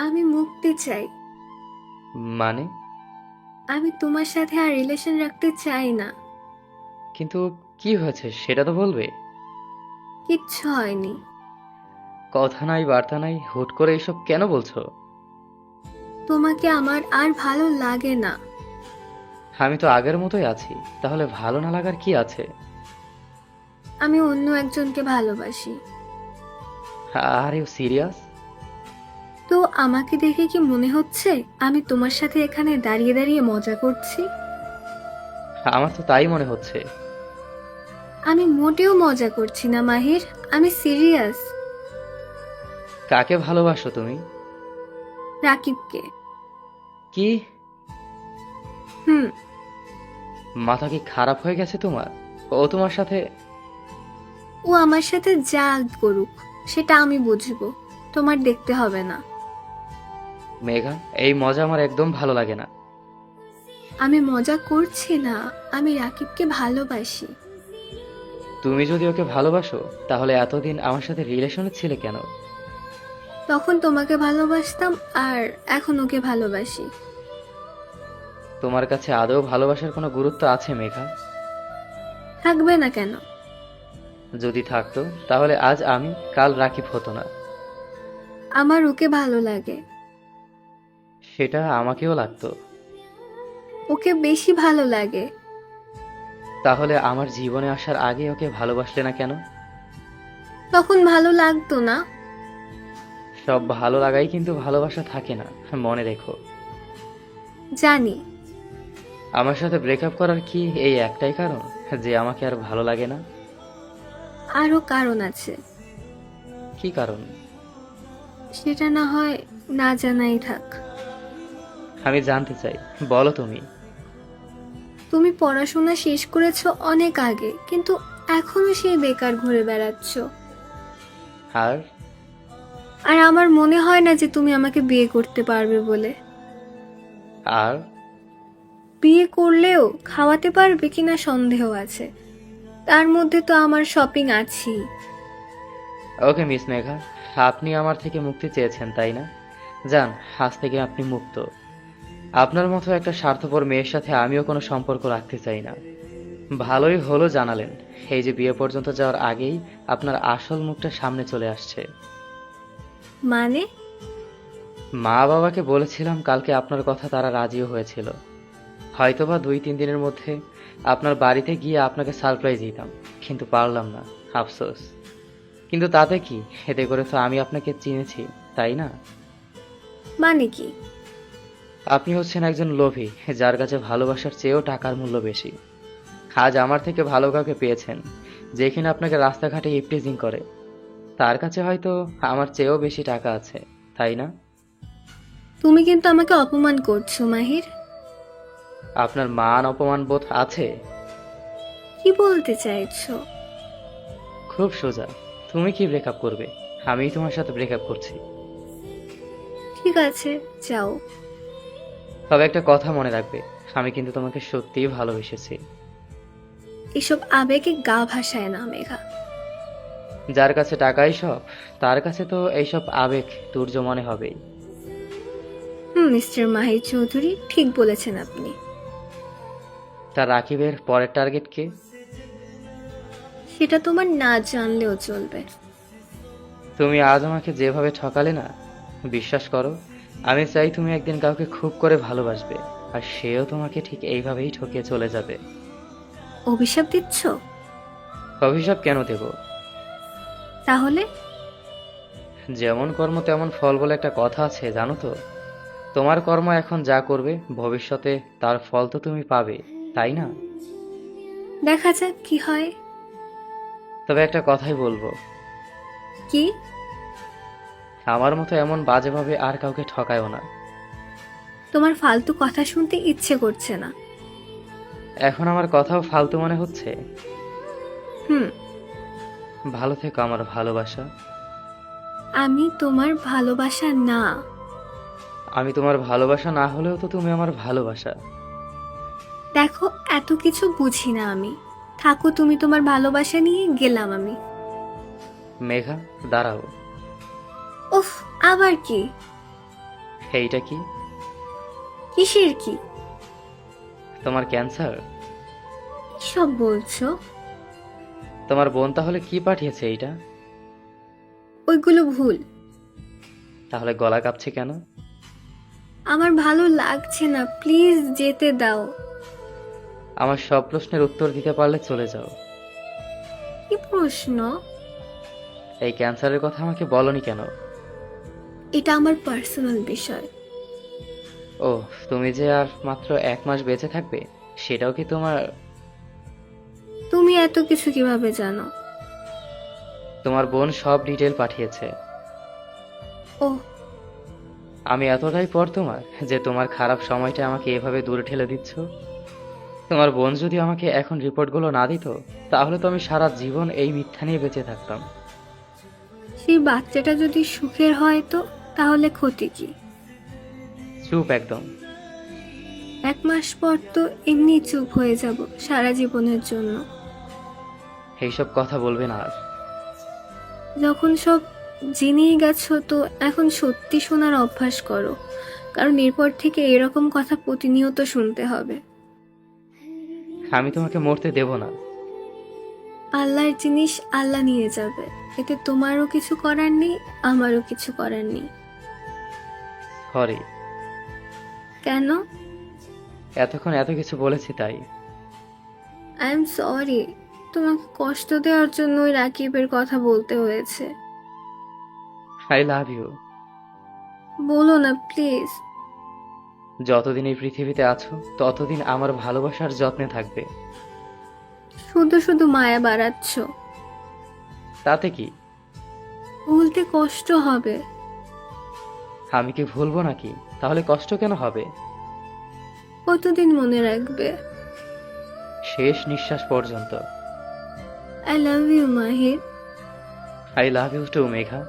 আমি মুক্তি চাই। মানে? আমি তোমার সাথে আর রিলেশন রাখতে চাই না। কিন্তু কি হয়েছে সেটা তো বলবে। কিচ্ছু হয়নি। কথা নাই বার্তা নাই, হুট করে এসব কেন বলছো? তোমাকে আমার আর ভালো লাগে না। আমি তো আগের মতোই আছি, তাহলে ভালো না লাগার কি আছে? আমি অন্য একজনকে ভালোবাসি। Are you serious? তো আমাকে দেখে কি মনে হচ্ছে আমি তোমার সাথে এখানে দাঁড়িয়ে দাঁড়িয়ে মজা করছি? আমার তো তাই মনে হচ্ছে। আমি মোটেও মজা করছি না মাহির। আমি সিরিয়াস। কাকে ভালোবাসো তুমি? রাকিবকে। কি? হুম। মাথা কি খারাপ হয়ে গেছে তোমার? ও তোমার সাথে? ও আমার সাথে যা করুক সেটা আমি বুঝবো, তোমার দেখতে হবে না। মেঘা, এই মজা আমার একদম ভালো লাগে না। আমি মজা করছি না। আমি রাকিবকে ভালোবাসি। তুমি যদি ওকে ভালোবাসো তাহলে এতদিন আমার সাথে রিলেশনে ছিলে কেন? তখন তোমাকে ভালোবাসতাম আর এখন ওকে ভালোবাসি। তোমার কাছে আদৌ ভালোবাসার কোনো গুরুত্ব আছে মেঘা? থাকবে না কেন? যদি থাকতো তাহলে আজ আমি, কাল রাকিব হতো না। আমার ওকে ভালো লাগে। সেটা আমাকেও লাগতো। ওকে বেশি ভালো লাগে। তাহলে আমার জীবনে আসার আগে ওকে ভালোবাসলে না কেন? তখন ভালো লাগতো না। সব ভালো লাগাই কিন্তু ভালোবাসা থাকে না, মনে রেখো। জানি। আমার সাথে ব্রেকআপ করার কি এই একটাই কারণ, যে আমাকে আর ভালো লাগে না? আরো কারণ আছে। কি কারণ? সেটা না হয় না জানাই থাক। আমি জানতে চাই, বলো তুমি। তুমি পড়াশোনা শেষ করেছো অনেক আগে, কিন্তু এখনো সেই বেকার ঘুরে বেড়াচ্ছ। আর? আর আমার মনে হয় না যে তুমি আমাকে বিয়ে করতে পারবে বলে। আর? বিয়ে করলেও খাওয়াতে পারবে কিনা সন্দেহ আছে। তার মধ্যে তো আমার শপিং আছেই। ওকে মিস মেঘা, আপনি আমার থেকে মুক্তি চেয়েছেন তাই না? যান, আজ থেকে আপনি মুক্ত। আপনার মতো একটা স্বার্থপর মেয়ের সাথে আমিও কোনো সম্পর্ক রাখতে চাই না। ভালোই হলো জানালেন। এই যে বিয়ে পর্যন্ত যাওয়ার আগেই আপনার আসল মুখটা সামনে চলে আসছে। মানে? মা বাবাকে বলেছিলাম কালকে আপনার কথা, তারা রাজিও হয়েছিল। হয়তোবা 2-3 দিনের মধ্যে আপনার বাড়িতে গিয়ে আপনাকে সারপ্রাইজ দিতাম, কিন্তু পারলাম না। আফসোস। কিন্তু তাতে কি, এতে করে তো আমি আপনাকে চিনেছি, তাই না? মানে কি? আপনি হচ্ছেন একজন লোভী, যার কাছে ভালোবাসার চেয়েও টাকার মূল্য বেশি। আজ আমার থেকে ভালো কাউকে পেয়েছেন, যে কিনা আপনাকে রাস্তাঘাটে ইপটিজিং করে। তার কাছে হয়তো আমার চেয়েও বেশি টাকা আছে, তাই না? তুমি কিন্তু আমাকে অপমান করছো মাহির। আপনার মান অপমান বোধ আছে? কি বলতে চাইছো? খুব সোজা। তুমি কি ব্রেকআপ করবে? আমিই তোমার সাথে ব্রেকআপ করছি। ঠিক আছে, যাও। তবে একটা কথা মনে রাখবে, আমি কিন্তু তোমাকে সত্যিই ভালোবেসেছি। এসব আবেগে গা ভাসায় না মেঘা। যার কাছে টাকাই সব, তার কাছে তো এইসব আবেগ তুর্য মনে হবেই। মিস্টার মাহির চৌধুরী, ঠিক বলেছেন আপনি। তার রাকিবের পরের টার্গেট কে? সেটা তোমার না জানলেও চলবে। তুমি আজ আমাকে যেভাবে ঠকালে না, বিশ্বাস করো, আমি চাই তুমি একদিন কাউকে খুব করে ভালোবাসবে, আর সেও তোমাকে ঠিক এইভাবেই ঠকিয়ে চলে যাবে। অভিশাপ দিচ্ছ? অভিশাপ কেন দেব? তাহলে? যেমন কর্ম তেমন ফল বলে একটা কথা আছে, জানো তো? তোমার কর্ম এখন যা করবে, ভবিষ্যতে তার ফল তো তুমি পাবে, তাই না? দেখা যাক কি হয়। তবে একটা কথাই বলবো, কি? আমার মতো এমন বাজেভাবে আর কাউকে ঠকায়ও না। তোমার ফালতু কথা শুনতে ইচ্ছে করছে না। এখন আমার কথাও ফালতু মনে হচ্ছে? হুম। ভালো থেকো আমার ভালোবাসা। আমি তোমার ভালোবাসা না। আমি তোমার ভালোবাসা না হলেও তো তুমি আমার ভালোবাসা। দেখো, এত কিছু বুঝি না আমি। থাকো তুমি তোমার ভালোবাসা নিয়ে, গেলাম আমি। মেঘা, দাঁড়াও। উফ, আবার কি? এইটা কি? কিসের কি? তোমার ক্যান্সার? কি সব বলছো? তোমার বোন তাহলে কি পাঠিয়েছে এইটা? ওইগুলো ভুল। তাহলে গলা কাঁপছে কেন? আমার ভালো লাগছে না, প্লিজ যেতে দাও। আমার সব প্রশ্নের উত্তর দিতে পারলে চলে যাও। কি প্রশ্ন? এই ক্যান্সারের কথা আমাকে বলনি কেন? এটা আমার পার্সোনাল বিষয়। ও, তুমি যে আর মাত্র 1 মাস বেঁচে থাকবে সেটাও কি তোমার? তুমি এত কিছু কিভাবে জানো? তোমার বোন সব ডিটেল পাঠিয়েছে। ও, আমি এতটাই পর তোমার যে তোমার খারাপ সময়টা আমাকে এভাবে দূরে ঠেলে দিচ্ছ? তোমার বোন যদি আমাকে এখন রিপোর্টগুলো না দিত, তাহলে তো আমি সারা জীবন এই মিথ্যা নিয়ে বেঁচে থাকতাম। সেই বাচ্চাটা যদি সুখের হয় তো তাহলে ক্ষতি কি? চুপ একদম। 1 মাস পর তো এমনি চুপ হয়ে যাব সারা জীবনের জন্য। এইসব কথা বলবে না আর। যখন সব জেনেই গেছো তো এখন সত্যি শোনার অভ্যাস করো, কারণ এরপর থেকে এরকম কথা প্রতিনিয়ত শুনতে হবে। আমি তোমাকে মরতে দেব না। আল্লাহর জিনিস আল্লাহ নিয়ে যাবে, এতে তোমারও কিছু করার নেই, আমারও কিছু করার নেই। সরি। কেন? এতক্ষণ এত কিছু বলেছি তাই। আই এম সরি, তোমাকে কষ্ট দেওয়ার জন্য ওই রাকিবের কথা বলতে হয়েছে। I love you. বলো না প্লিজ। যতদিন এই পৃথিবীতে আছো ততদিন আমার ভালোবাসার যত্নে থাকবে। শুধু শুধু মায়া বাড়াচ্ছ। তাতে কি? ভুলতে কষ্ট হবে। আমি কি ভুলবো নাকি? তাহলে কষ্ট কেন হবে? কতদিন মনে রাখবে? শেষ নিঃশ্বাস পর্যন্ত। I love you Mahir. I love you too Megha.